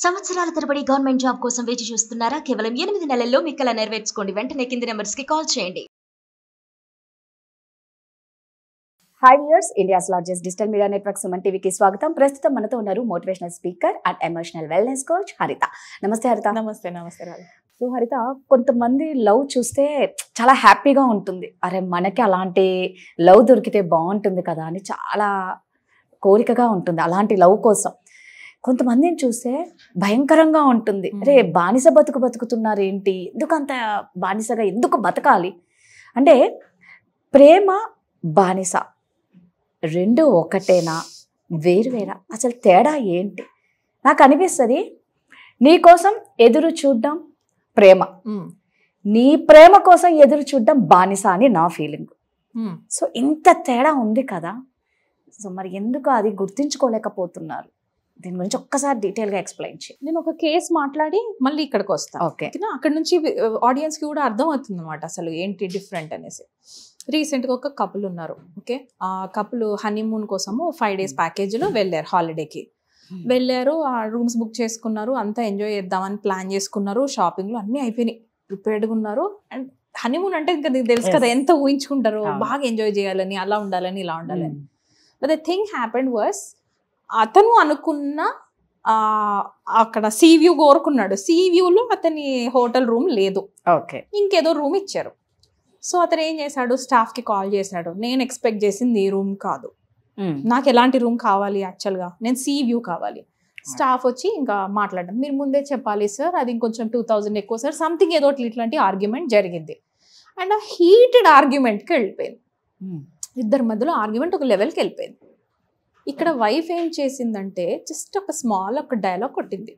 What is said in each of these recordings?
సంవత్సరాల తరబడి government job కోసం వేచి చూస్తున్నారా? కేవలం 8 నెలల్లో మీ కల నెరవేర్చుకోండి. వెంటనే కింది నెంబర్స్ కి కాల్ చేయండి. Hi viewers, India's largest digital media network Suman టీవీకి స్వాగతం. ప్రస్తుతం మనతో ఉన్నారు motivational speaker and emotional wellness coach హరిత. నమస్తే హరిత. నమస్తే. నమస్తే రాజు. సో హరిత, కొంతమంది లవ్ చూస్తే చాలా హ్యాపీగా ఉంటుంది. అరే మనకి అలాంటి లవ్ దొరికితే బాగుంటుంది కదా అని చాలా కోరికగా ఉంటుంది అలాంటి లవ్ కోసం. కొంతమందిని చూస్తే భయంకరంగా ఉంటుంది. అరే బానిస బతుకుతున్నారు ఏంటి, ఎందుకు అంత బానిసగా ఎందుకు బతకాలి అంటే, ప్రేమ బానిస రెండు ఒకటేనా, వేరువేరా, అసలు తేడా ఏంటి? నాకు అనిపిస్తుంది నీ కోసం ఎదురు చూడడం ప్రేమ, నీ ప్రేమ కోసం ఎదురు చూడడం బానిస అని నా ఫీలింగ్. సో ఇంత తేడా ఉంది కదా, సో మరి ఎందుకు అది గుర్తించుకోలేకపోతున్నారు? దీని గురించి ఒక్కసారి డీటెయిల్గా ఎక్స్ప్లెయిన్ చేయి. నేను ఒక కేసు మాట్లాడి మళ్ళీ ఇక్కడికి వస్తాను. ఓకే, అక్కడ నుంచి ఆడియన్స్కి కూడా అర్థం అవుతుంది అనమాట అసలు ఏంటి డిఫరెంట్ అనేసి. రీసెంట్గా ఒక కపుల్ ఉన్నారు. ఓకే, ఆ కపుల్ హనీమూన్ కోసము 5 days ప్యాకేజీలో వెళ్ళారు. హాలిడేకి వెళ్ళారు, ఆ రూమ్స్ బుక్ చేసుకున్నారు, అంతా ఎంజాయ్ చేద్దామని ప్లాన్ చేసుకున్నారు. షాపింగ్లు అన్నీ అయిపోయినాయి, ప్రిపేర్డ్గా ఉన్నారు. అండ్ హనీమూన్ అంటే ఇంకా నీకు తెలుసు కదా ఎంత ఊహించుకుంటారు, బాగా ఎంజాయ్ చేయాలని, అలా ఉండాలని, ఇలా ఉండాలని. But the thing happened was, అతను అనుకున్న అక్కడ సీ వ్యూ కోరుకున్నాడు. సీ వ్యూలో అతని హోటల్ రూమ్ లేదు. ఓకే, ఇంకేదో రూమ్ ఇచ్చారు. సో అతను ఏం చేశాడు, స్టాఫ్కి కాల్ చేశాడు, నేను ఎక్స్పెక్ట్ చేసింది ఈ రూమ్ కాదు, నాకు ఎలాంటి రూమ్ కావాలి, యాక్చువల్గా నేను సీ వ్యూ కావాలి. స్టాఫ్ వచ్చి ఇంకా మాట్లాడడం, మీరు ముందే చెప్పాలి సార్, అది ఇంకొంచెం 2000 ఎక్కువ సార్, సంథింగ్ ఏదో ఇట్లాంటి ఆర్గ్యుమెంట్ జరిగింది. అండ్ ఆ హీటెడ్ ఆర్గ్యుమెంట్కి వెళ్ళిపోయింది. ఇద్దరి మధ్యలో ఆర్గ్యుమెంట్ ఒక లెవెల్కి వెళ్ళిపోయింది. ఇక్కడ వైఫ్ ఏం చేసిందంటే జస్ట్ ఒక డైలాగ్ కొట్టింది,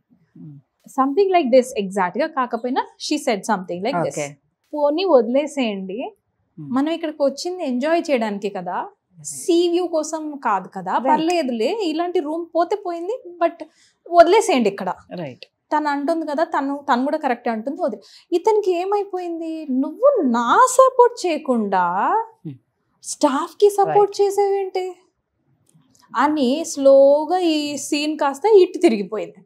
సంథింగ్ లైక్ దిస్. ఎగ్జాక్ట్గా కాకపోయినా she said something like this, పోనీ వదిలేసేయండి, మనం ఇక్కడికి వచ్చింది ఎంజాయ్ చేయడానికి కదా, సీ వ్యూ కోసం కాదు కదా, పర్లేదులే, ఇలాంటి రూమ్ పోతే పోయింది, బట్ వదిలేసేయండి ఇక్కడ. రైట్, తను అంటుంది కదా, తను కూడా కరెక్ట్ అంటుంది, వదిలే. ఇతనికి ఏమైపోయింది, నువ్వు నా సపోర్ట్ చేయకుండా స్టాఫ్కి సపోర్ట్ చేసేవేంటి అని స్లోగా ఈ సీన్ కాస్త ఇటు తిరిగిపోయింది.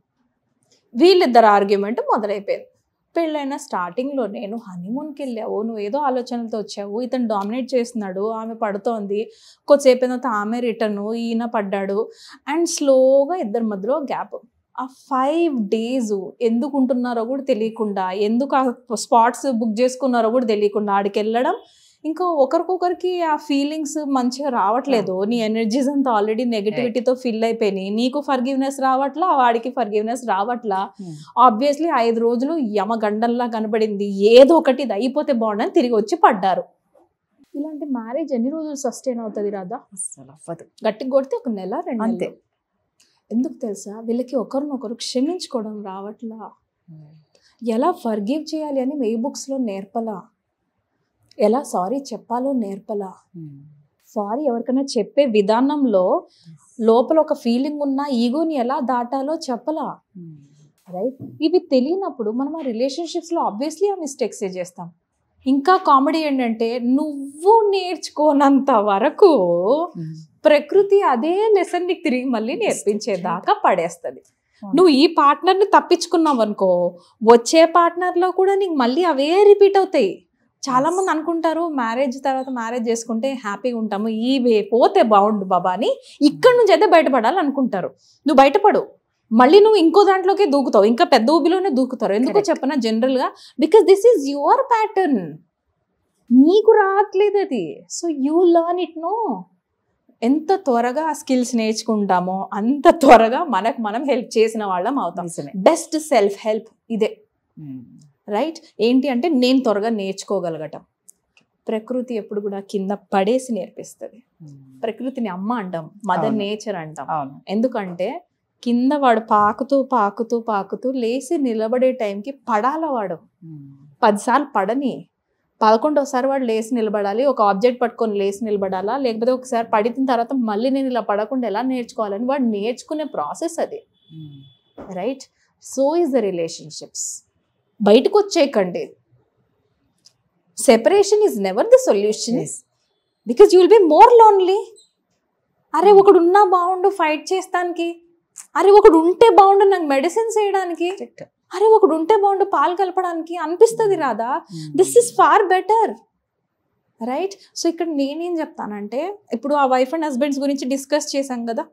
వీళ్ళిద్దరు ఆర్గ్యుమెంట్ మొదలైపోయింది. పెళ్ళైన స్టార్టింగ్లో, నేను హనీమూన్కి వెళ్ళావు, నువ్వు ఏదో ఆలోచనలతో వచ్చావు, ఇతను డామినేట్ చేస్తున్నాడు, ఆమె పడుతోంది, కొద్దిసేపు తర్వాత ఆమె రిటర్ను, ఈయన పడ్డాడు, అండ్ స్లోగా ఇద్దరి మధ్యలో గ్యాప్. ఆ 5 days ఎందుకు ఉంటున్నారో కూడా తెలియకుండా, ఎందుకు ఆ స్పాట్స్ బుక్ చేసుకున్నారో కూడా తెలియకుండా ఆడికి వెళ్ళడం, ఇంకా ఒకరికొకరికి ఆ ఫీలింగ్స్ మంచిగా రావట్లేదు. నీ ఎనర్జీస్ అంతా ఆల్రెడీ నెగటివిటీతో ఫిల్ అయిపోయినాయి, నీకు ఫర్గివ్నెస్ రావట్లా, వాడికి ఫర్గివ్నెస్ రావట్లా. ఆబ్వియస్లీ 5 రోజులు యమగండంలా కనబడింది, ఏదో ఒకటి ఇది అయిపోతే బాగుండని తిరిగి వచ్చి పడ్డారు. ఇలాంటి మ్యారేజ్ ఎన్ని రోజులు సస్టైన్ అవుతుంది రాదా? గట్టిగా కొడితే 1 నెల 2 నెలలు. ఎందుకు తెలుసా, వీళ్ళకి ఒకరినొకరు క్షమించుకోవడం రావట్లా, ఎలా ఫర్గివ్ చేయాలి అని ఏ బుక్స్లో నేర్పలా, ఎలా సారీ చెప్పాలో నేర్పలా, సారీ ఎవరికైనా చెప్పే విధానంలో లోపల ఒక ఫీలింగ్ ఉన్న ఈగోని ఎలా దాటాలో చెప్పలా. రైట్, ఇవి తెలియనప్పుడు మనం ఆ రిలేషన్షిప్స్లో ఆబ్వియస్లీ ఆ మిస్టేక్సే చేస్తాం. ఇంకా కామెడీ ఏంటంటే, నువ్వు నేర్చుకోనంత వరకు ప్రకృతి అదే లెసన్ నీకు తిరిగి మళ్ళీ నేర్పించేదాకా పడేస్తుంది. నువ్వు ఈ పార్ట్నర్ని తప్పించుకున్నావు అనుకో, వచ్చే పార్ట్నర్లో కూడా నీకు మళ్ళీ అవే రిపీట్ అవుతాయి. చాలా మంది అనుకుంటారు మ్యారేజ్ తర్వాత మ్యారేజ్ చేసుకుంటే హ్యాపీగా ఉంటాము, ఈ పోతే బాగుండు బాబా అని ఇక్కడ నుంచి అయితే బయటపడాలి అనుకుంటారు. నువ్వు బయటపడు, మళ్ళీ నువ్వు ఇంకో దాంట్లోకి దూకుతావు, ఇంకా పెద్ద ఊబిలోనే దూకుతారు. ఎందుకో చెప్పనా, జనరల్గా because this is your pattern, నీకు రావట్లేదు అది. So you learn it. No, ఎంత త్వరగా ఆ స్కిల్స్ నేర్చుకుంటామో అంత త్వరగా మనకు మనం హెల్ప్ చేసిన వాళ్ళం అవుతాం. బెస్ట్ సెల్ఫ్ హెల్ప్ ఇదే. రైట్, ఏంటి అంటే నేను త్వరగా నేర్చుకోగలగటం. ప్రకృతి ఎప్పుడు కూడా కింద పడేసి నేర్పిస్తుంది. ప్రకృతిని అమ్మ అంటాం, మదర్ నేచర్ అంటాం. ఎందుకంటే కింద వాడు పాకుతూ పాకుతూ పాకుతూ లేచి నిలబడే టైంకి పడాల. వాడు 10 సార్లు పడని, 11వసారి వాడు లేచి నిలబడాలి. ఒక ఆబ్జెక్ట్ పట్టుకొని లేచి నిలబడాలా, లేకపోతే ఒకసారి పడిన తర్వాత మళ్ళీ నేను ఇలా పడకుండా ఎలా నేర్చుకోవాలని వాడు నేర్చుకునే ప్రాసెస్ అది. Right, so is the relationships. బయటకు వచ్చేయకండి. Separation is never the solution, because you will be more lonely. అరే ఒకడు ఉన్నా బాగుండు ఫైట్ చేస్తానికి, అరే ఒకడు ఉంటే బాగుండు నాకు మెడిసిన్స్ వేయడానికి, అరే ఒకడు ఉంటే బాగుండు పాలు కలపడానికి అనిపిస్తుంది రాదా. This is far better, right. So ఇక్కడ నేనేం చెప్తానంటే, ఇప్పుడు ఆ వైఫ్ అండ్ హస్బెండ్స్ గురించి డిస్కస్ చేశాం కదా,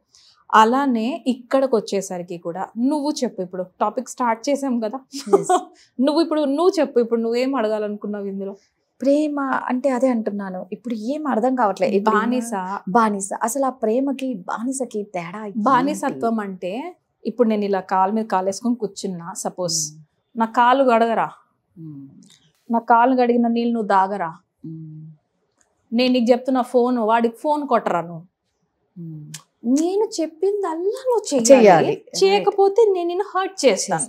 అలానే ఇక్కడికి వచ్చేసరికి కూడా నువ్వు చెప్పు. ఇప్పుడు టాపిక్ స్టార్ట్ చేసాం కదా, నువ్వు చెప్పు, ఇప్పుడు నువ్వేం అడగాలనుకున్నావు ఇందులో? ప్రేమ అంటే అదే అంటున్నాను, ఇప్పుడు ఏం అర్థం కావట్లేదు. బానిస అసలు ఆ ప్రేమకి బానిసకి తేడా. బానిసత్వం అంటే ఇప్పుడు నేను ఇలా కాలు మీద కాలు వేసుకొని కూర్చున్నా, సపోజ్ నా కాలు గడగరా, నా కాలు గడిగిన నీళ్ళు నువ్వు దాగరా, నేను నీకు చెప్తున్నా ఫోన్, వాడికి ఫోన్ కొట్టరా నువ్వు, నేను చెప్పిందల్లా నువ్వు చేయాలి, చేయకపోతే నేను నిన్ను హర్ట్ చేస్తాను.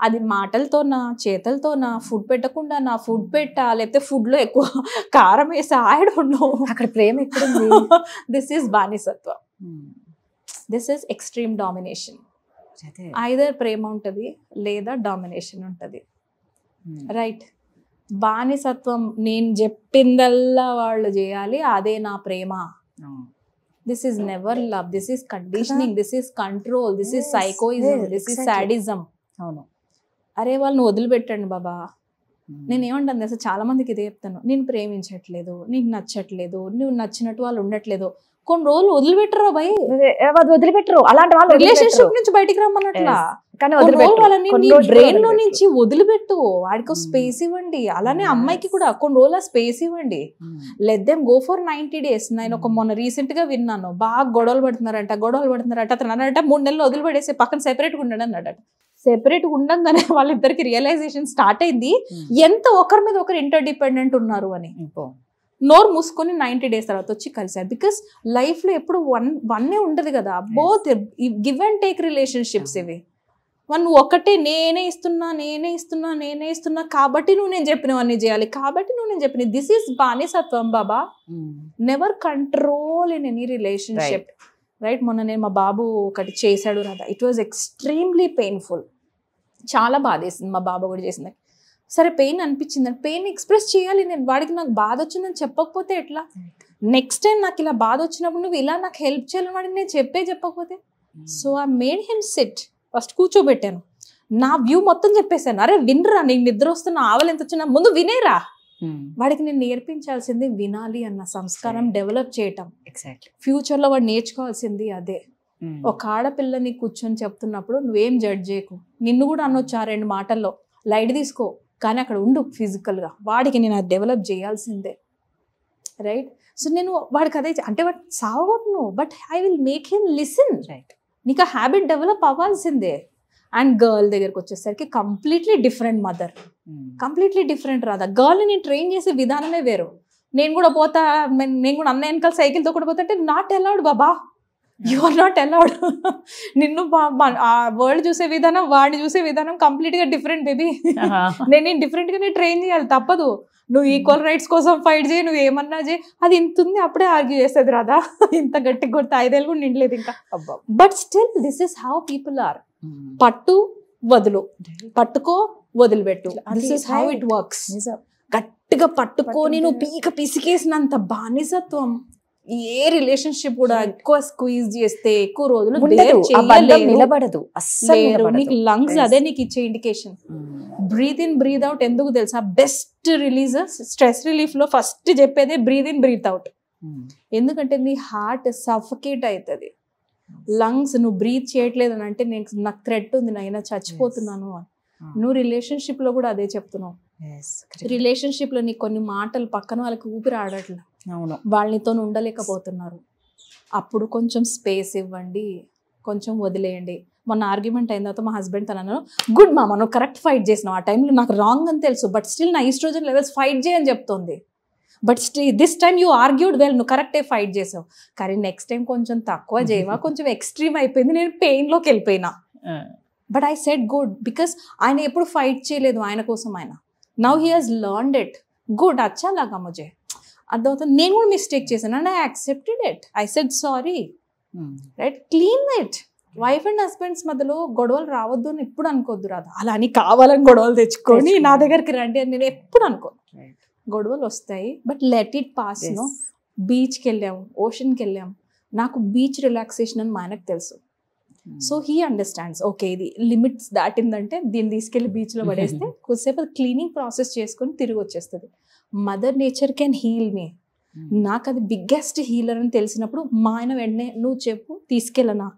అది మాటలతోనా చేతలతోనా, ఫుడ్ పెట్టకుండా నా ఫుడ్ పెట్టా, లేకపోతే ఫుడ్ లో ఎక్కువ కారం వేసా, ఐ డోంట్ నో, అక్కడ ప్రేమ ఎక్కడ. దిస్ ఈస్ బానిసత్వం, this is extreme domination. Either ప్రేమ ఉంటది లేదా డామినేషన్ ఉంటది, రైట్. బానిసత్వం నేను చెప్పిందల్లా వాళ్ళు చేయాలి, అదే నా ప్రేమ. This is never love, this is conditioning, this is control, this is psychoism, this is sadism. అవును. అరే వాళ్ళని వదిలిపెట్టండి బాబా. నేను ఏమంటాను అసలు చాలా మందికి ఇదే చెప్తాను, నేను ప్రేమించట్లేదు, నీకు నచ్చట్లేదు, నువ్వు నచ్చినట్టు వాళ్ళు ఉండట్లేదు, కొన్ని రోజులు వదిలిపెట్టరు భయ్, వదిలిపెట్టరు. అలాంటి వాళ్ళు రిలేషన్షిప్ నుంచి బయటికి రమ్మన్నట్లా, వాళ్ళని నీ బ్రెయిన్ లో నుంచి వదిలిపెట్టు, వాడికి స్పేస్ ఇవ్వండి. అలానే అమ్మాయికి కూడా కొన్ని రోజులు స్పేస్ ఇవ్వండి, let them go for 90 days. నేను మొన్న రీసెంట్ గా విన్నాను, బాగా గొడవలు పడుతున్నారంట, అతను అన్నాడంట 3 నెలలు వదిలిపెట్టేసి పక్కన సెపరేట్ గా ఉన్నాడు అన్నాడట. సెపరేట్ ఉండగానే వాళ్ళిద్దరికి రియలైజేషన్ స్టార్ట్ అయింది, ఎంత ఒకరి మీద ఒకరు ఇంటర్ డిపెండెంట్ ఉన్నారు అని. నోరు మూసుకొని 90 days తర్వాత వచ్చి కలిసారు. బికాస్ లైఫ్ లో ఎప్పుడు వన్నే ఉంటది కదా, both give and take relationships ఇవి. నువ్వు ఒకటే నేనే ఇస్తున్నా కాబట్టి నువ్వు నేను చెప్పినవన్నీ చేయాలి, కాబట్టి నువ్వు నేను చెప్పిన. దిస్ ఈస్ బానిసత్వం బాబా. Never control in any relationship, right. మొన్న నేను మా బాబు ఒకటి చేశాడు రాదా, ఇట్ వాజ్ ఎక్స్ట్రీమ్లీ పెయిన్ఫుల్, చాలా బాధేసింది. మా బాబు కూడా చేసింది. సరే పెయిన్ అనిపించింది, పెయిన్ ఎక్స్ప్రెస్ చేయాలి నేను, వాడికి నాకు బాధ వచ్చిందని చెప్పకపోతే ఎట్లా? నెక్స్ట్ టైం నాకు ఇలా బాధ వచ్చినప్పుడు నువ్వు ఇలా నాకు హెల్ప్ చేయాలని వాడికి నేను చెప్పకపోతే. So I made him sit, first కూర్చోబెట్టాను, నా వ్యూ మొత్తం చెప్పేశాను. అరే వినరా, నీకు నిద్ర వస్తున్నా, ఆవలు ఎంత వచ్చినా ముందు వినేరా. వాడికి నేను నేర్పించాల్సింది వినాలి అన్న సంస్కారం డెవలప్ చేయటం. ఫ్యూచర్ లో వాడు నేర్చుకోవాల్సింది అదే. ఒక ఆడపిల్లని కూర్చొని చెప్తున్నప్పుడు నువ్వేం జడ్జ్ చేయకు, నిన్ను కూడా అనొచ్చు ఆ 2 మాటల్లో, లైట్ తీసుకో, కానీ అక్కడ ఉండు ఫిజికల్ గా. వాడికి నేను అది డెవలప్ చేయాల్సిందే, రైట్. సో నేను వాడికి అదే అంటే వాడు సావగొట్టును, but I will make him listen, right. నీకు ఆ హ్యాబిట్ డెవలప్ అవ్వాల్సిందే. అండ్ గర్ల్ దగ్గరకు వచ్చేసరికి completely different mother, completely different రాదా. గర్ల్ని నేను ట్రైన్ చేసే విధానమే వేరు. నేను కూడా పోతా, నేను కూడా అన్న వెనకాల సైకిల్ తోకడ పోతుంటే నాట్ అలౌడ్ బాబా, యు ఆర్ నాట్ అలౌడ్. నిన్ను ఆ వరల్డ్ చూసే విధానం, వాడిని చూసే విధానం కంప్లీట్ గా డిఫరెంట్ బేబీ. నేను డిఫరెంట్ గానే ట్రైన్ చేయాలి, తప్పదు. నువ్వు ఈక్వల్ రైట్స్ కోసం ఫైట్ చేయి, నువ్వు ఏమన్నా చేయి, అది ఇంత ఉంది అప్పుడే ఆర్గ్యూ చేస్తుంది రాదా. ఇంత గట్టి కొడితే 5 ఏళ్ళు కూడా నిండలేదు ఇంకా. But still this is how people are. పట్టు వదులు, పట్టుకో వదిలిపెట్టు, this is how it works. గట్టిగా పట్టుకొని నువ్వు పిసికేసినంత బానిసత్వం ఏ రిలేషన్షిప్ కూడా ఎక్కువ స్క్వీజ్ చేస్తే ఎక్కువ రోజులు నిలబడదు. నీకు లంగ్స్ అదే నీకు ఇచ్చే indication. Breath in breath out ఎందుకు తెలుసా? బెస్ట్ రిలీజ్ స్ట్రెస్ రిలీఫ్ లో ఫస్ట్ చెప్పేదే బ్రీత్ ఇన్ బ్రీత్ అవుట్. ఎందుకంటే నీ హార్ట్ సఫకేట్ అవుతుంది. లంగ్స్ నువ్వు బ్రీత్ చేయట్లేదు అని అంటే నాకు థ్రెట్ ఉంది, నైనా చచ్చిపోతున్నాను అని. నువ్వు రిలేషన్షిప్ లో కూడా అదే చెప్తున్నావు. రిలేషన్షిప్ లో నీకు కొన్ని మాటలు పక్కన వాళ్ళకి ఊపిరి ఆడట్లేదు, వాళ్ళనితో ఉండలేకపోతున్నారు. అప్పుడు కొంచెం స్పేస్ ఇవ్వండి, కొంచెం వదిలేయండి. మొన్న ఆర్గ్యుమెంట్ అయిన తర్వాత మా హస్బెండ్ తనను, గుడ్ మామ నువ్వు కరెక్ట్ ఫైట్ చేసినావు, ఆ టైంలో నాకు రాంగ్ అని తెలుసు, బట్ స్టిల్ నా ఈస్ట్రోజన్ లెవెల్స్ ఫైట్ చేయని చెప్తుంది. But this time you argued well, నువ్వు కరెక్టే ఫైట్ చేసావు, కానీ నెక్స్ట్ టైం కొంచెం తక్కువ చేయవా, కొంచెం ఎక్స్ట్రీమ్ అయిపోయింది, నేను పెయిన్లోకి వెళ్ళిపోయినా. But I said good, because ఆయన ఎప్పుడు ఫైట్ చేయలేదు ఆయన కోసం. ఆయన now he has learned it, good అచ్చా లాగా ముజే అర్థమవుతుంది. నేను కూడా మిస్టేక్ చేశాను and I accepted it, I said sorry, right, clean it. Wife and husbands మధ్యలో గొడవలు రావద్దు అని ఎప్పుడు అనుకోద్దు రాదు. అలా అని కావాలని గొడవలు తెచ్చుకొని నా దగ్గరికి రండి అని నేను ఎప్పుడు అనుకోను. గొడవలు వస్తాయి, but let it pass. No, బీచ్కి వెళ్ళాము, ఓషన్కి వెళ్ళాము, నాకు బీచ్ రిలాక్సేషన్ అని మా ఆయనకు తెలుసు. సో హీ అండర్స్టాండ్స్, ఓకే ఇది లిమిట్స్ దాటిందంటే దీన్ని తీసుకెళ్లి బీచ్లో పడేస్తే కొద్దిసేపు అది క్లీనింగ్ ప్రాసెస్ చేసుకొని తిరిగి వచ్చేస్తుంది. Mother nature can heal me. నాకు అది బిగ్గెస్ట్ హీలర్ అని తెలిసినప్పుడు మా ఆయన వెంటనే నువ్వు చెప్పు తీసుకెళ్ళనా,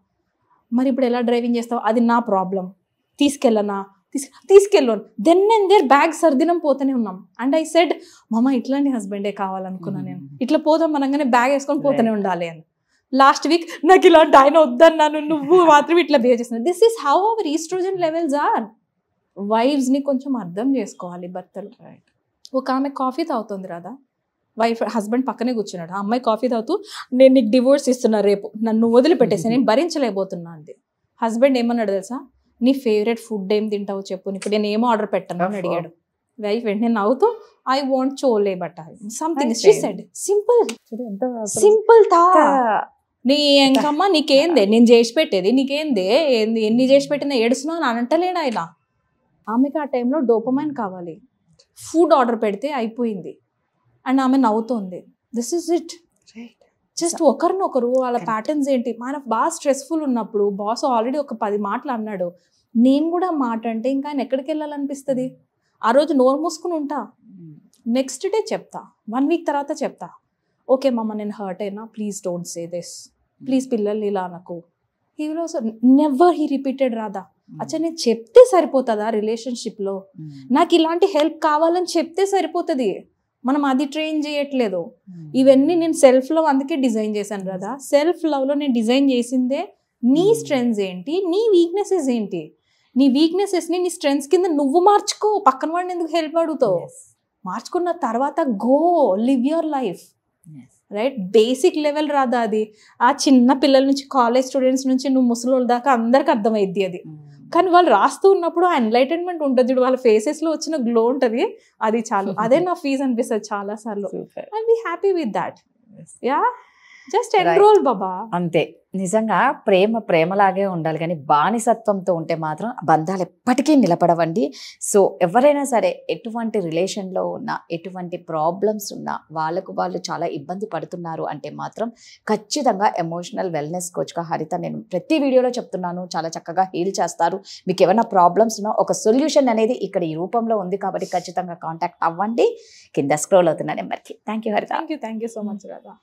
మరి ఇప్పుడు ఎలా డ్రైవింగ్ చేస్తావు, అది నా ప్రాబ్లం, తీసుకెళ్ళనా తీసుకెళ్ళను. దెన్ అండ్ దేర్ బ్యాగ్ సర్దినం పోతూనే ఉన్నాం. అండ్ ఐ సెడ్ మామ ఇట్లాంటి హస్బెండే కావాలనుకున్నా నేను, ఇట్లా పోదాం మనగానే బ్యాగ్ వేసుకొని పోతూనే ఉండాలి అని. లాస్ట్ వీక్ నాకు ఇలాంటి ఆయన వద్దన్నాను, నువ్వు మాత్రం ఇట్లా బిహేవ్ చేస్తున్నావు. This is how our estrogen levels are. వైఫ్స్ని కొంచెం అర్థం చేసుకోవాలి భర్తలు. ఒక ఆమె కాఫీ తాగుతుంది రాదా, హస్బెండ్ పక్కనే కూర్చున్నాడు, ఆ అమ్మాయి కాఫీ తాగుతూ నేను నీకు డివోర్స్ ఇస్తున్నా రేపు, నన్ను వదిలిపెట్టేసి నేను భరించలేకపోతున్నా అంది. హస్బెండ్ ఏమన్నాడు తెలుసా, నీ ఫేవరెట్ ఫుడ్ ఏం తింటావో చెప్పు, ఇప్పుడు నేను ఏమో ఆర్డర్ పెట్టాను అని అడిగాడు. వైఫ్ వెంటనే నవ్వుతూ I want chole butter something she said. Simple థా. నీ ఇంకమ్మా నీకేందే నేను చేసి పెట్టేది, నీకేందే ఎన్ని చేసి పెట్టినా ఏడుస్తున్నావు అని అంటలేడు ఆయన. ఆమెకి ఆ టైంలో డోపమైన్ కావాలి, ఫుడ్ ఆర్డర్ పెడితే అయిపోయింది అండ్ ఆమె నవ్వుతోంది. This is it. జస్ట్ ఒకరినొకరు వాళ్ళ ప్యాటర్న్స్ ఏంటి. మన బాగా స్ట్రెస్ఫుల్ ఉన్నప్పుడు బాస్ ఆల్రెడీ ఒక 10 మాటలు అన్నాడు, నేను కూడా మాట అంటే ఇంకా ఆయన ఎక్కడికి వెళ్ళాలనిపిస్తుంది. ఆ రోజు నోరు మూసుకుని ఉంటా, నెక్స్ట్ డే చెప్తా, 1 వీక్ తర్వాత చెప్తా, ఓకే మమ్మ నేను హర్ట్ అయినా, please don't say this, please పిల్లల్ని ఇలా నాకు. He will also never he repeated రాదా. అచ్చా నేను చెప్తే సరిపోతుందా రిలేషన్షిప్లో, నాకు ఇలాంటి హెల్ప్ కావాలని చెప్తే సరిపోతుంది. మనం అది ట్రైన్ చేయట్లేదు. ఇవన్నీ నేను సెల్ఫ్ లవ్ అందుకే డిజైన్ చేశాను కదా. సెల్ఫ్ లవ్లో నేను డిజైన్ చేసిందే నీ స్ట్రెంగ్స్ ఏంటి, నీ వీక్నెసెస్ ఏంటి. నీ వీక్నెసెస్ని నీ స్ట్రెంగ్స్ కింద నువ్వు మార్చుకో, పక్కన వాడిని ఎందుకు హెల్ప్ అడుగుతావు. మార్చుకున్న తర్వాత go live your life, right. Basic level రాదా అది. ఆ చిన్న పిల్లల నుంచి కాలేజ్ స్టూడెంట్స్ నుంచి నువ్వు ముసలోళ్ళ దాకా అందరికి అర్థమైద్ది అది. కానీ వాళ్ళు రాస్తూ ఉన్నప్పుడు ఆ ఎన్లైటన్మెంట్ ఉంటుంది చూడు, వాళ్ళ ఫేసెస్లో వచ్చిన గ్లో ఉంటుంది, అది చాలు. అదే నా ఫీజ్ అనిపిస్తుంది చాలా సార్లు. I be happy with that. Yeah, just enroll బాబా. అంతే. నిజంగా ప్రేమ ప్రేమలాగే ఉండాలి, కానీ బానిసత్వంతో ఉంటే మాత్రం బంధాలు ఎప్పటికీ నిలబడవండి. సో ఎవరైనా సరే ఎటువంటి రిలేషన్లో ఉన్నా, ఎటువంటి ప్రాబ్లమ్స్ ఉన్నా, వాళ్ళకు వాళ్ళు చాలా ఇబ్బంది పడుతున్నారు అంటే మాత్రం ఖచ్చితంగా ఎమోషనల్ వెల్నెస్ కోచ్గా హరిత నేను ప్రతి వీడియోలో చెప్తున్నాను, చాలా చక్కగా హీల్ చేస్తారు. మీకు ఏమైనా ప్రాబ్లమ్స్ ఉన్నా ఒక సొల్యూషన్ అనేది ఇక్కడ ఈ రూపంలో ఉంది కాబట్టి ఖచ్చితంగా కాంటాక్ట్ అవ్వండి కింద స్క్రోల్ అవుతున్న నెంబర్కి. థ్యాంక్ యూ హరిత. Thank you so much Radha.